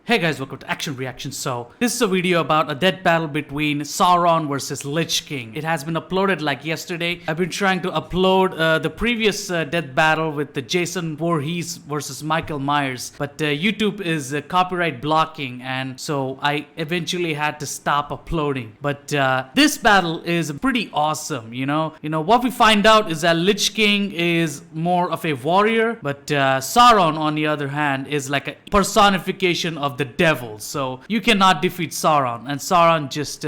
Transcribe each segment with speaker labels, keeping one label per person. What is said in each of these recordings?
Speaker 1: Hey guys, welcome to Action Reaction. So, this is a video about a death battle between Sauron versus Lich King. It has been uploaded like yesterday. I've been trying to upload the previous death battle with the Jason Voorhees versus Michael Myers, but YouTube is copyright blocking, and so I eventually had to stop uploading. But this battle is pretty awesome, you know. What we find out is that Lich King is more of a warrior, but Sauron, on the other hand, is like a personification of the devil. So you cannot defeat Sauron, and Sauron just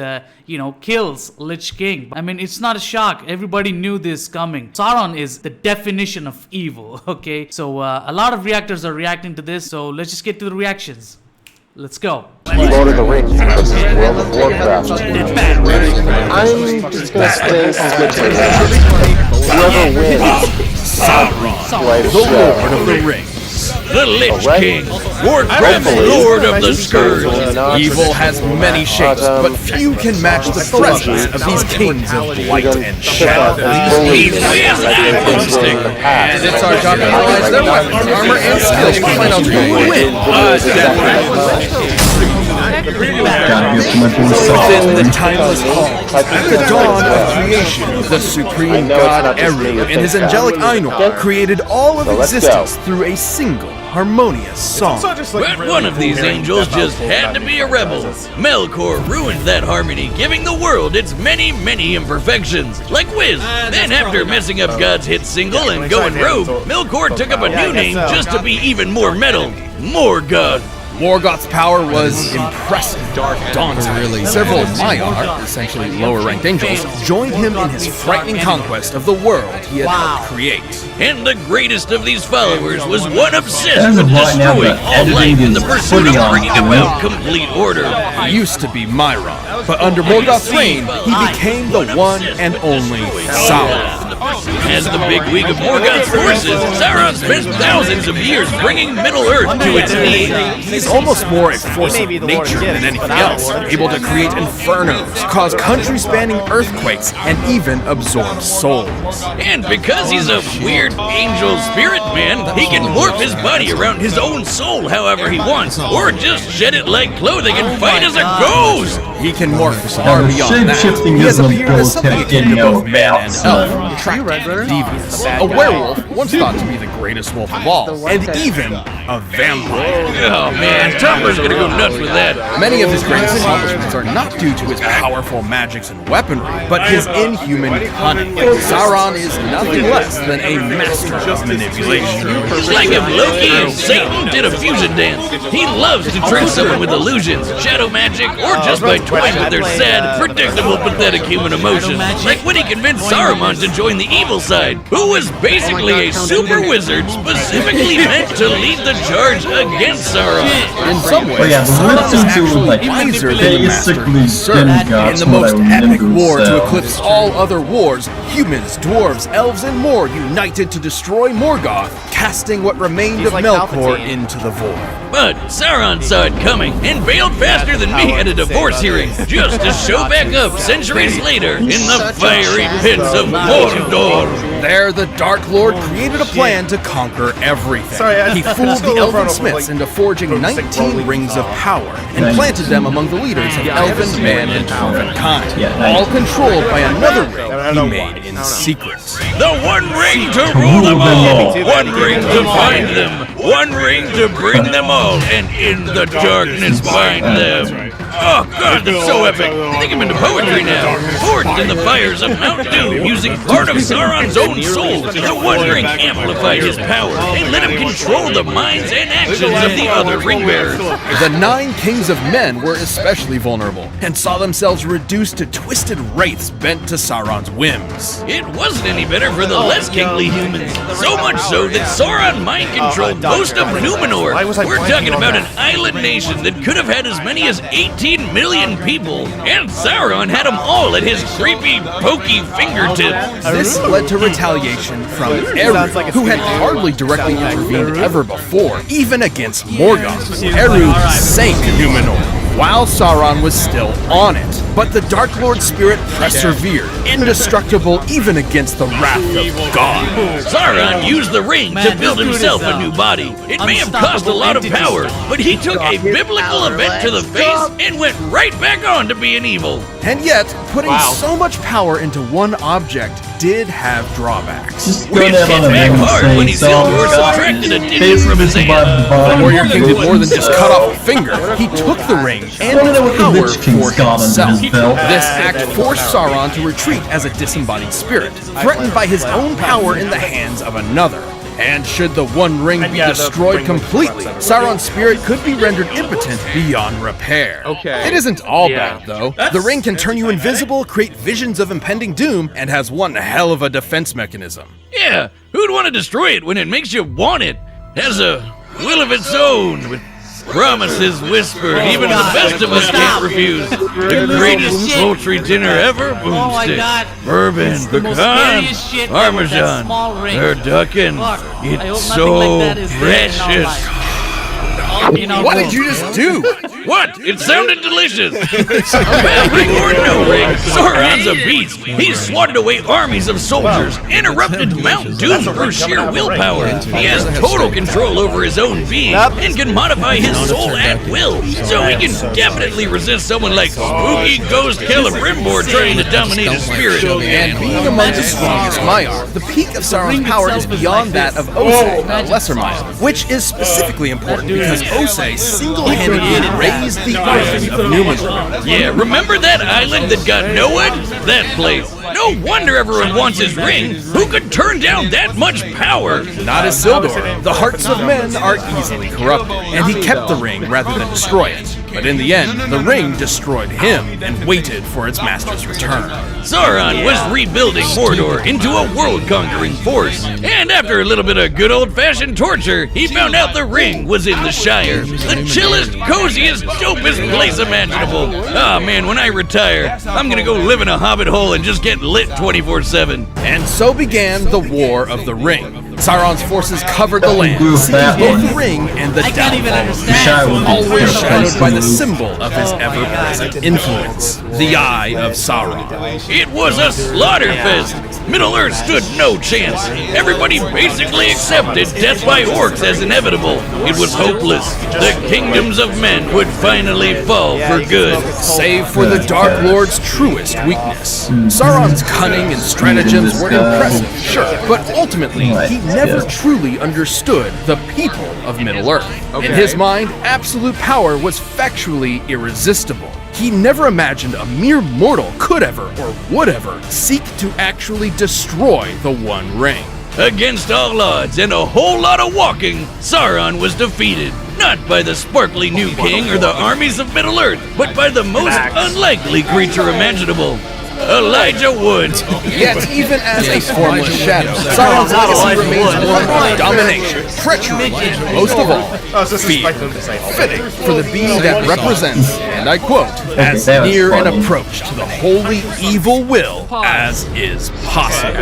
Speaker 1: kills Lich King. I mean, it's not a shock. Everybody knew this coming. Sauron is the definition of evil. Okay, so a lot of reactors are reacting to this, so let's just get to the reactions. Let's go.
Speaker 2: Lord of the Rings versus World of Warcraft. I'm just gonna stay split. Whoever wins,
Speaker 3: Sauron, the Lord of the Rings. The Lich King, Warcraft, Lord of the Scourge. Evil has many shapes, but few can match the presence of these kings of light and shadow. He's fantastic, and it's our job to analyze their weapons, armor, and skills to find out who will win. Within the timeless hall, at the dawn of creation, the supreme god Eru and his angelic Ainur created all of existence through a single harmonious song.
Speaker 4: But one of these angels just had to be a rebel. Melkor ruined that harmony, giving the world its many, many imperfections. Like Wiz. Then after messing up God's hit single and going rogue, Melkor took up a new name just to be even more metal. Morgoth.
Speaker 3: Morgoth's power was impressive, daunting. Several Maiar, essentially lower-ranked angels, joined him in his frightening conquest of the world he had helped create.
Speaker 4: And the greatest of these followers was one obsessed with destroying all life in the pursuit of bringing about complete order.
Speaker 3: He used to be Myron, but under Morgoth's reign, he became the one and only Sauron.
Speaker 4: As the bigwig of Morgoth's forces, Sauron spent thousands of years bringing Middle-earth to its knees.
Speaker 3: He's almost more a force of nature than anything else, able to create infernos, cause country-spanning earthquakes, and even absorb souls.
Speaker 4: And because he's a weird angel spirit man, he can morph his body around his own soul however he wants, or just shed it like clothing and fight as a ghost!
Speaker 3: He can morph far beyond that. He has appeared as something akin to both man and elf, attractive and devious. A werewolf, once thought to be the greatest wolf of all, and even a vampire.
Speaker 4: Oh man, Topper's gonna go nuts with that.
Speaker 3: Many of his greatest accomplishments are not due to his powerful magics and weaponry, but his inhuman cunning. Sauron is nothing less than a master of manipulation.
Speaker 4: It's like if Loki and Satan did a fusion dance. He loves to trick someone with illusions, shadow magic, or just by toying with their sad, predictable, pathetic human emotions. Like when he convinced Saruman to join the evil side, who was basically a super wizard specifically meant to lead the charge against Sauron.
Speaker 3: In some ways, Sauron is actually wiser than the master he served. In the most epic war to eclipse all other wars, humans, dwarves, elves, and more united to destroy Morgoth, casting what remained of Melkor into the void.
Speaker 4: But Sauron saw it coming and bailed faster than me at a divorce hearing, just to show back up centuries later in the fiery pits of Mordor.
Speaker 3: There, the Dark Lord created a plan to conquer everything. He fooled the elven smiths into forging 19 rings of power and planted them among the leaders of elven, man, and dwarven kind, all controlled by another ring he made in secret.
Speaker 4: The one ring to rule them all, one ring to find them, one ring to bring them all, and in the darkness bind them. Oh god, that's so epic! I think I'm into poetry now. Forged in the fires of Mount Doom, using part of Sauron's own soul, the One Ring amplified his power and let him control the minds and actions of the other ring bearers.
Speaker 3: The 9 kings of men were especially vulnerable and saw themselves reduced to twisted wraiths bent to Sauron's whims.
Speaker 4: It wasn't any better for the less kingly humans. So much so that Sauron mind controlled most of Numenor. We're talking about an island nation that could have had as many as 18 million people, and Sauron had them all at his creepy, pokey fingertips.
Speaker 3: This led to retaliation from Eru, who had hardly directly intervened ever before, even against Morgoth. Eru sank Numenor, while Sauron was still on it. But the Dark Lord spirit persevered, indestructible even against the wrath of God.
Speaker 4: Sauron used the ring to build himself a new body. It may have cost a lot of power, but he took a biblical event to the face and went right back on to being evil.
Speaker 3: And yet, putting so much power into one object did have drawbacks.
Speaker 5: Just
Speaker 4: We
Speaker 5: go down
Speaker 4: hit
Speaker 5: on the
Speaker 4: back
Speaker 5: ring and
Speaker 4: hard when he
Speaker 5: say,
Speaker 4: Silver
Speaker 5: so
Speaker 4: subtracted a digit from his
Speaker 5: basically
Speaker 4: hand.
Speaker 3: The Warrior King did more than just cut off a finger. He took the ring and
Speaker 5: Wonder
Speaker 3: its
Speaker 5: what the
Speaker 3: power
Speaker 5: Lich King's
Speaker 3: for
Speaker 5: got under
Speaker 3: himself.
Speaker 5: his belt.
Speaker 3: This act forced Sauron to retreat as a disembodied spirit, threatened by his own power in the hands of another. And should the One Ring be destroyed completely, Sauron's spirit could be rendered impotent beyond repair. It isn't all bad, though. The ring can turn you invisible, create visions of impending doom, and has one hell of a defense mechanism.
Speaker 4: Yeah, who'd want to destroy it when it makes you want it? Has a will of its own, with promises whispered, even the best of us can't refuse. The greatest poultry dinner ever, boomstick, bourbon, pecan, parmesan, turducken. It's so precious.
Speaker 3: What did you just do?
Speaker 4: What? It sounded delicious. Well, ring or no ring, Sauron's a beast. He's swatted away armies of soldiers, interrupted Mount Doom through sheer willpower. He has total control over his own being and can modify his soul at will. So he can definitely resist someone like spooky ghost Celebrimbor trying to dominate his spirit.
Speaker 3: And being among the strongest Maiar, the peak of Sauron's power is beyond that of Osei, a lesser Maiar, which is specifically important because Osei single-handedly raised the island of Numenor.
Speaker 4: Yeah, remember that island that got no one? That place. No wonder everyone wants his ring. Who could turn down that much power?
Speaker 3: Not Isildur. The hearts of men are easily corrupted, and he kept the ring rather than destroy it. But in the end, the ring destroyed him and waited for its master's return.
Speaker 4: Sauron was rebuilding Mordor into a world-conquering force. And after a little bit of good old-fashioned torture, he found out the ring was in the Shire. The chillest, coziest, dopest place imaginable. Ah, man, when I retire, I'm gonna go live in a hobbit hole and just get lit 24/7.
Speaker 3: And so began the War of the Ring. Sauron's forces covered the land, seeking
Speaker 5: that
Speaker 3: both
Speaker 5: one.
Speaker 3: the ring and the
Speaker 1: I can't even
Speaker 3: downfall.
Speaker 1: understand.
Speaker 3: Always shadowed by the symbol of his ever-present influence, the Eye of Sauron.
Speaker 4: It was a slaughterfest. Middle-earth stood no chance. Everybody basically accepted death by orcs as inevitable. It was hopeless. The kingdoms of men would finally fall for good.
Speaker 3: Save for the Dark Lord's truest weakness. Sauron's cunning and stratagems were impressive, sure, but ultimately he never truly understood the people of Middle-earth. In his mind, absolute power was factually irresistible. He never imagined a mere mortal could ever, or would ever, seek to actually destroy the One Ring.
Speaker 4: Against all odds and a whole lot of walking, Sauron was defeated. Not by the sparkly new king or the armies of Middle-earth, but by the most unlikely creature imaginable. Elijah Wood.
Speaker 3: Yet, even as a formless shadow, Sauron's legacy remains one of domination, treachery, and most of all, fear. Fitting for the being that represents, and I quote, as
Speaker 5: that was
Speaker 3: near an
Speaker 5: funny.
Speaker 3: approach to the holy evil will as is possible.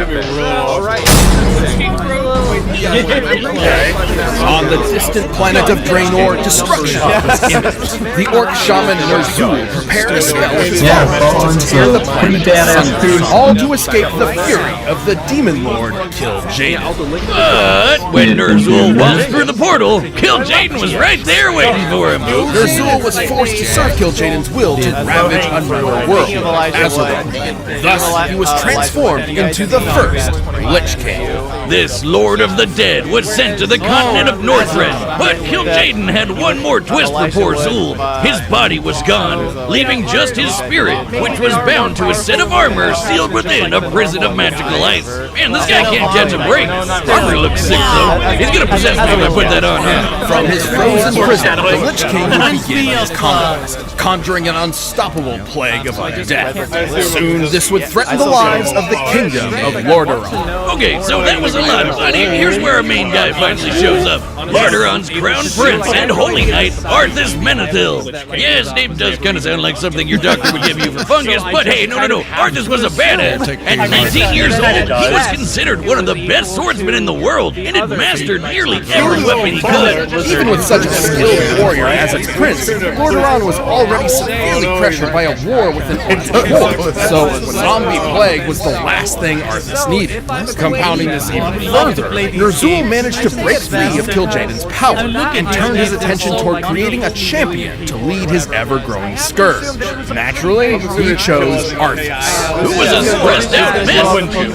Speaker 3: On the distant planet of Draenor, destruction was imminent. The orc shaman Ner'zhul prepared a spell with his followers to tear the planet asunder, all to escape the fury of the demon lord Kil'jaeden.
Speaker 4: But when Ner'zhul waltzed through the portal, Kil'jaeden was right there waiting for him.
Speaker 3: Ner'zhul was forced to serve Kil'jaeden's will to ravage another world, Azeroth. Thus, he was transformed into the first Lich King.
Speaker 4: This Lord of the Dead was sent to the continent of Northrend, but Kil'jaeden had one more twist for poor Zul. His body was gone, leaving just his spirit, which was bound to a set of armor sealed within a prison of magical ice. Man, this guy can't catch a break. Armor looks sick, though. He's gonna possess me if I put that on, huh?
Speaker 3: From his frozen prison, the Lich King would begin his conquest, conjuring an unstoppable plague of undeath. Soon, this would threaten the lives of the kingdom of Lordaeron.
Speaker 4: Okay, so that was a lot, but here's where our main guy finally shows up. Lordaeron's crown prince and holy knight, Arthas Menethil. Yeah, his name does kind of sound like something your doctor would give you for fungus, but hey, no. Arthas was a badass. At 19 years old, he was considered one of the best swordsmen in the world and had mastered nearly every weapon he could.
Speaker 3: Even with such a skilled warrior as its prince, Lordaeron was already severely pressured by a war with an ultimate, so a zombie plague was the last thing Arthas needed. Compounding this even further, Ner'zhul managed to break free of Kil'jaeden's power and turned his attention toward creating a champion to lead his ever-growing scourge. Naturally, he chose Arthas,
Speaker 4: who was a stressed-out mess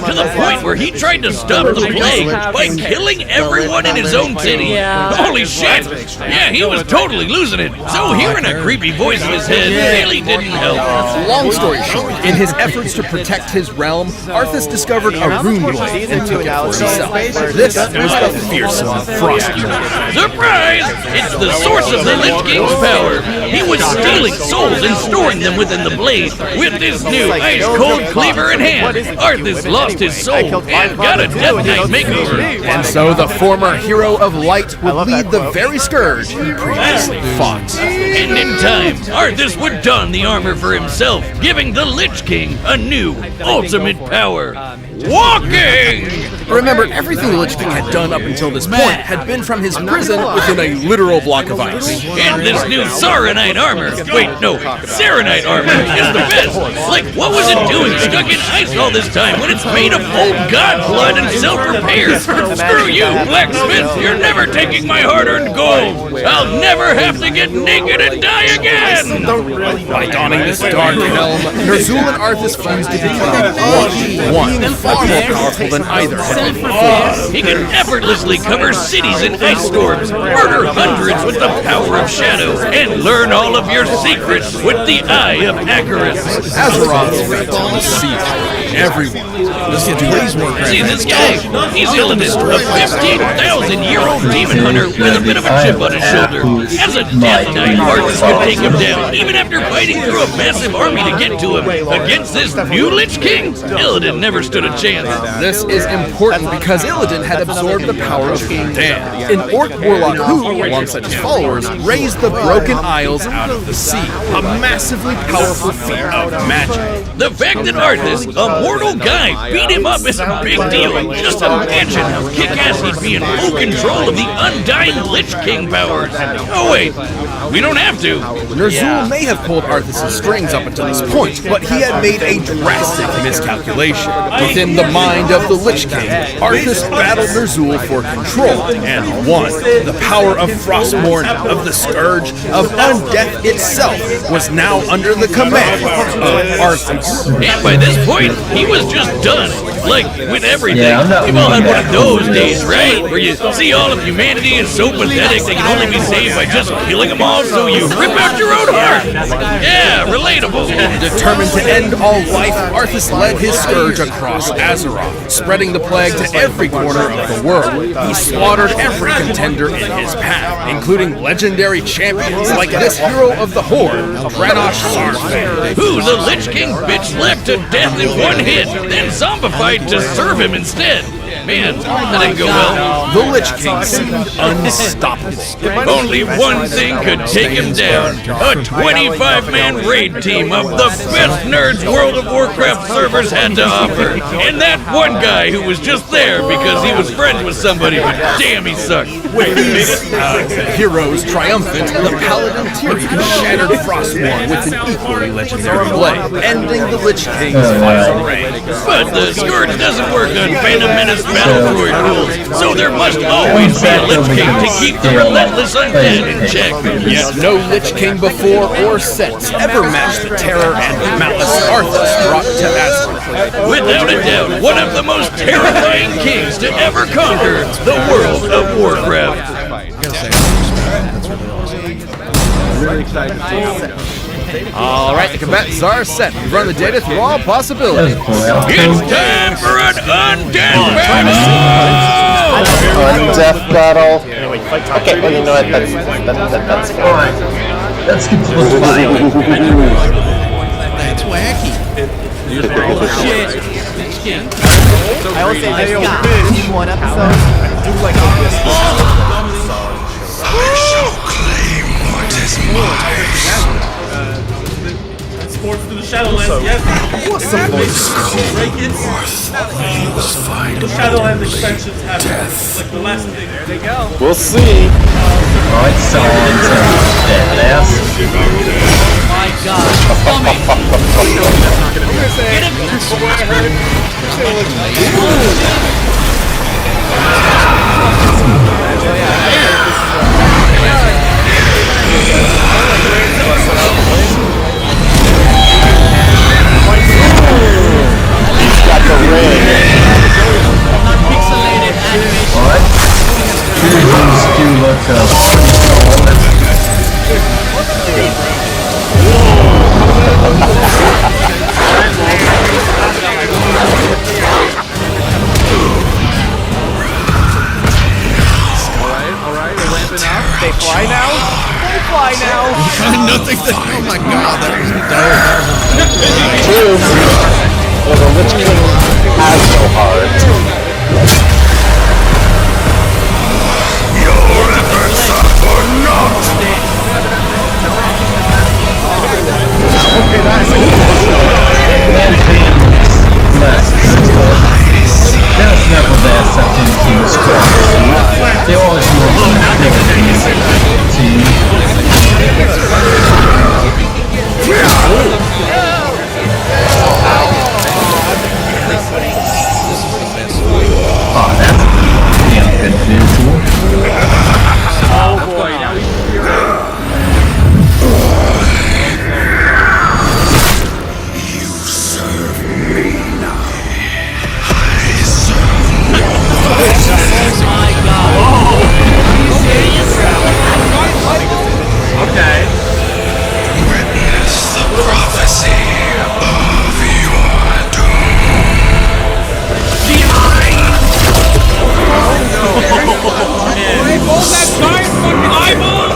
Speaker 4: to the point where he tried to stop the plague by killing everyone in his own city. Holy shit! Yeah, he was totally losing it. So hearing a creepy voice in his head really didn't help.
Speaker 3: Long story short, in his efforts to protect his realm, Arthas discovered a rune blade and took it for himself. This was the fearsome Frosty.
Speaker 4: Surprise! It's the source of the Lich King's power. He was stealing souls and storing them within the blade. With this new ice-cold cleaver in hand, Arthas lost his soul and got a Death Knight makeover.
Speaker 3: And so the former hero of light would lead the very scourge he previously fought.
Speaker 4: And in time, Arthas would don the armor for himself, giving the Lich King a new, ultimate power. Walking!
Speaker 3: Remember, everything the Lich King had done up until this point had been from his prison within a literal block of ice.
Speaker 4: And this new Sauronite armor, Saronite armor, is the best. Like, what was it doing stuck in ice all this time when it's made of old god blood and self-repair? Screw you, blacksmith, you're never taking my hard-earned gold. I'll never have to get naked and die again!
Speaker 3: By donning this dark helm, Ner'zhul and Arthas fused to become one, far more powerful than either had been before.
Speaker 4: He can effortlessly cover cities in ice storms, murder hundreds with the power of shadow, and learn all of your secrets with the Eye of Acheron.
Speaker 3: Azeroth's fate was sealed. Everyone.
Speaker 4: See this guy? He's Illidan, a 15,000-year-old demon hunter with a bit of a chip on his shoulder. As a Death Knight, Arthas could take him down, even after fighting through a massive army to get to him. Against this new Lich King, Illidan never stood a chance.
Speaker 3: This is important because Illidan had absorbed the power of Gul'dan, an orc warlock who, alongside his followers, raised the Broken Isles out of the sea, a massively powerful feat of magic.
Speaker 4: The fact that Arthas, a mortal guy, beat him up is a big deal. Just imagine how kick-ass he'd be in full control of the undying Lich King powers. Oh wait, we don't have to.
Speaker 3: Ner'zhul may have pulled Arthas' strings up until this point, but he had made a drastic miscalculation. Within the mind of the Lich King, Arthas battled Ner'zhul for control, and won. The power of Frostmourne, of the Scourge, of Undeath itself, was now under the command of Arthas.
Speaker 4: And by this point, he was just done. Like, with everything. We've all had one of those days, right? Where you see all of humanity is so pathetic they can only be saved by just killing them all, so you rip out your own heart. Yeah, relatable.
Speaker 3: Determined to end all life, Arthas led his scourge across Azeroth, spreading the plague to every corner of the world. He slaughtered every contender in his path, including legendary champions like this hero of the Horde, Granosh Sarfang,
Speaker 4: who the Lich King bitch slapped to death in one hit, then zombified to serve him instead. Man, that didn't go well.
Speaker 3: The Lich King seemed unstoppable.
Speaker 4: Only one thing could take him down. A 25-man raid team of the best nerds World of Warcraft servers had to offer. And that one guy who was just there because he was friends with somebody, but damn, he sucked.
Speaker 3: With these heroes triumphant, the Paladin Tyrion shattered Frostmourne with an equally legendary blade, ending the Lich King's final reign.
Speaker 4: But the Scourge doesn't work on Phantom Menace battle droid rules, so there must always be a Lich King to keep the relentless undead in check.
Speaker 3: Yet no Lich King before or since ever matched the terror and malice Arthas brought to Azeroth.
Speaker 4: Without a doubt, one of the most terrifying kings to ever conquer the world of Warcraft.
Speaker 5: Really excited to see it.
Speaker 3: Alright, the combatants are set. We've run the data through all possibilities.
Speaker 4: It's time for an undeath battle!
Speaker 2: Undeath battle. Okay, well, you know what? That's fine.
Speaker 6: That's completely violent.
Speaker 7: That's wacky.
Speaker 1: Shit.
Speaker 8: I will say this guy in one episode. I do like Sports to the Shadowlands, yes.
Speaker 3: What's the voice?
Speaker 8: The Shadowlands expansions have like the last thing. There they go.
Speaker 2: We'll see.
Speaker 6: Alright, Sauron's badass.
Speaker 1: My God, coming. Get him.
Speaker 2: He's got the ring.
Speaker 1: Pixelated animation.
Speaker 6: Alright. Two of these do look
Speaker 5: Alright, we're ramping up. They fly now? They fly now!
Speaker 7: Nothing that. Oh my God, that was dope.
Speaker 2: True. Well, the Lich King has no heart.
Speaker 6: okay, that's that's never the accepting King's Cross. They always want to oh, that's a damn good visual.
Speaker 8: Oh boy, now okay.
Speaker 4: Witness the prophecy of your
Speaker 3: Hold that giant fucking eyeball!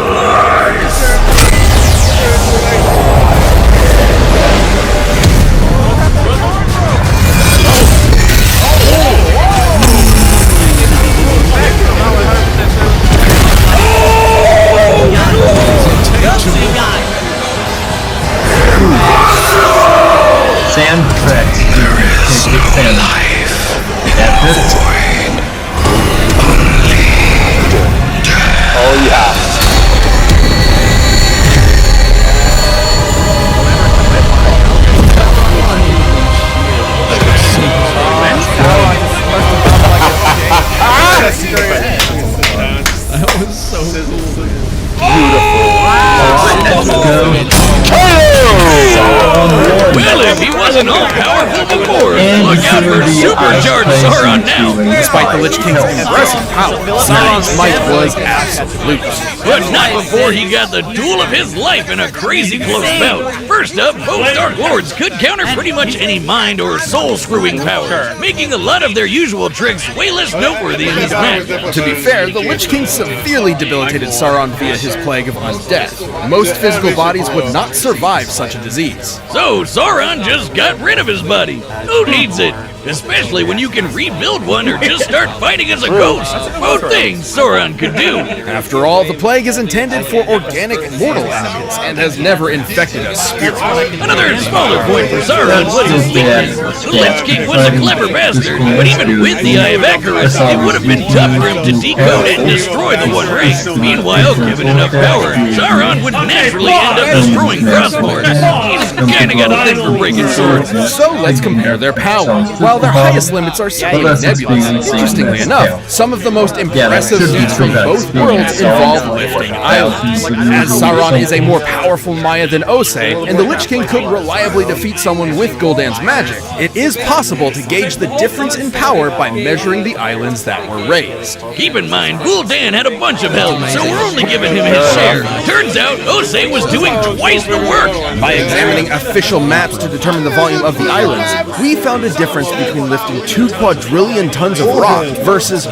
Speaker 6: Sand tracks.
Speaker 4: There is no
Speaker 6: sand.
Speaker 4: life
Speaker 6: That's it.
Speaker 4: void, only death.
Speaker 2: Oh yeah.
Speaker 7: That was so cool.
Speaker 4: Well, if he wasn't all powerful before, look out for supercharged Sauron now.
Speaker 3: Despite the Lich King's impressive power, Sauron's might was absolute.
Speaker 4: But not before he got the duel of his life in a crazy close bout. First up, both Dark Lords could counter pretty much any mind or soul-screwing power, making a lot of their usual tricks way less noteworthy in this match.
Speaker 3: To be fair, the Lich King severely debilitated Sauron via his plague of undeath. Most physical bodies would not survive such a disease.
Speaker 4: So Sauron just got rid of his body. Who needs it? Especially when you can rebuild one or just start fighting as a ghost. Both things Sauron could do.
Speaker 3: After all, the plague is intended for organic mortal enemies and has never infected a spirit.
Speaker 4: Another smaller point for Sauron was his weakness. The Lich King was a clever bastard, but even with the Eye of Icarus, it would have been tough for him to decode and destroy the One Ring. Meanwhile, given enough power, Sauron would naturally end up destroying crossbows. He's kinda got a thing for breaking swords.
Speaker 3: So let's compare their power. While their highest limits are somewhat nebulous, interestingly enough, some of the most impressive feats from both worlds involve lifting islands. As Sauron is a more powerful Maya than Osei, and the Lich King could reliably defeat someone with Gul'dan's magic, it is possible to gauge the difference in power by measuring the islands that were raised.
Speaker 4: Keep in mind, Gul'dan had a bunch of help, so we're only giving him his share. Turns out, Osei was doing twice the work.
Speaker 3: By examining using official maps to determine the volume of the islands, we found a difference between lifting 2 quadrillion tons of rock versus 4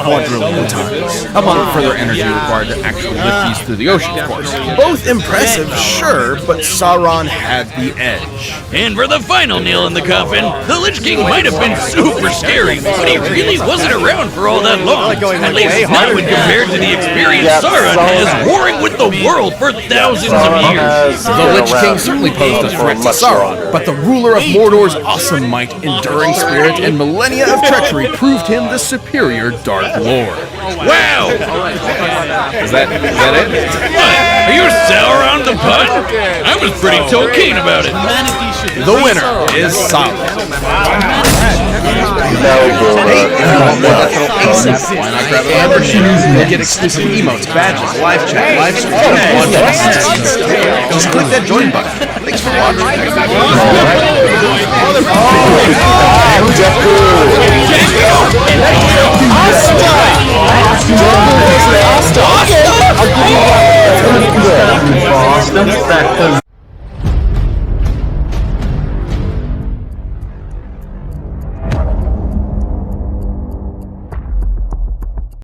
Speaker 3: quadrillion tons, among further energy required to actually lift these through the ocean, of course. Both impressive, sure, but Sauron had the edge.
Speaker 4: And for the final nail in the coffin, the Lich King might have been super scary, but he really wasn't around for all that long. At least not when compared to the experience Sauron has warring with the world for thousands of years.
Speaker 3: The Lich King certainly posed a threat to Sauron, but the ruler of Mordor's awesome might, enduring spirit, and millennia of treachery proved him the superior Dark Lord.
Speaker 4: Wow!
Speaker 3: Is that it?
Speaker 4: What? Are you sour on the putt? I was pretty keen about it.
Speaker 3: The winner is Sauron.
Speaker 2: Hey, if you want more Death Metal ASAP,
Speaker 3: why not grab a membership? You'll get exclusive emotes, badges, live chat, live streams, just click that join button. Thanks for watching.
Speaker 2: Asta!